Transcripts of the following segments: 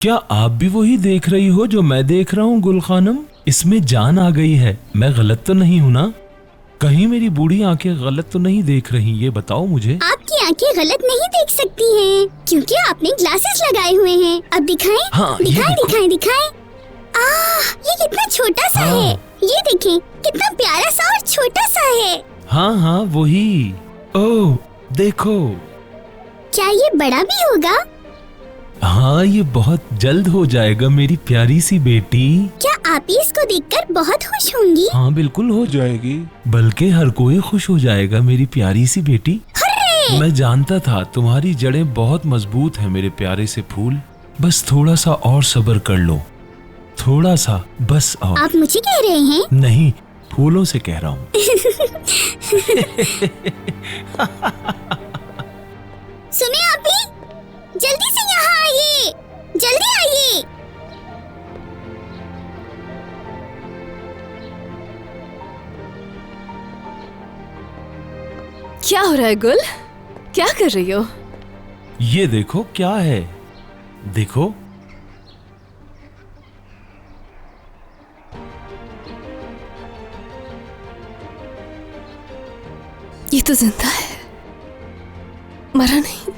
क्या आप भी वही देख रही हो जो मैं देख रहा हूँ गुल खानम? इसमें जान आ गई है। मैं गलत तो नहीं हूँ ना? कहीं मेरी बूढ़ी आंखें गलत तो नहीं देख रही? ये बताओ मुझे। आपकी आंखें गलत नहीं देख सकती हैं, क्योंकि आपने ग्लासेस लगाए हुए हैं। अब दिखाएं? हाँ, दिखाएं दिखाएं दिखाएं। ये कितना छोटा सा है। ये देखें, कितना प्यारा सा और छोटा सा है। हाँ हाँ वही। ओह देखो। क्या ये बड़ा भी होगा? हाँ, ये बहुत जल्द हो जाएगा मेरी प्यारी सी बेटी। क्या आप भी इसको देखकर बहुत खुश होंगी? हाँ बिल्कुल हो जाएगी, बल्कि हर कोई खुश हो जाएगा मेरी प्यारी सी बेटी। मैं जानता था तुम्हारी जड़ें बहुत मजबूत हैं मेरे प्यारे से फूल। बस थोड़ा सा और सब्र कर लो, थोड़ा सा बस और। आप मुझे कह रहे हैं? नहीं, फूलों से कह रहा हूँ। सुने आप भी, जल्दी से यहाँ आइए, जल्दी आइए। क्या हो रहा है गुल? क्या कर रही हो? ये देखो क्या है, देखो। ये तो जिंदा है, मरा नहीं।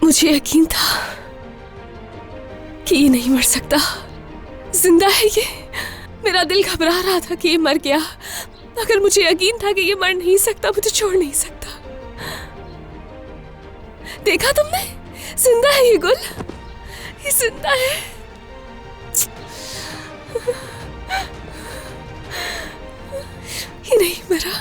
मुझे यकीन था कि ये नहीं मर सकता, जिंदा है ये। मेरा दिल घबरा रहा था कि ये मर गया, मगर मुझे यकीन था कि ये मर नहीं सकता, मुझे छोड़ नहीं सकता। देखा तुमने? जिंदा है ये गुल, ये जिंदा है। ये नहीं मरा।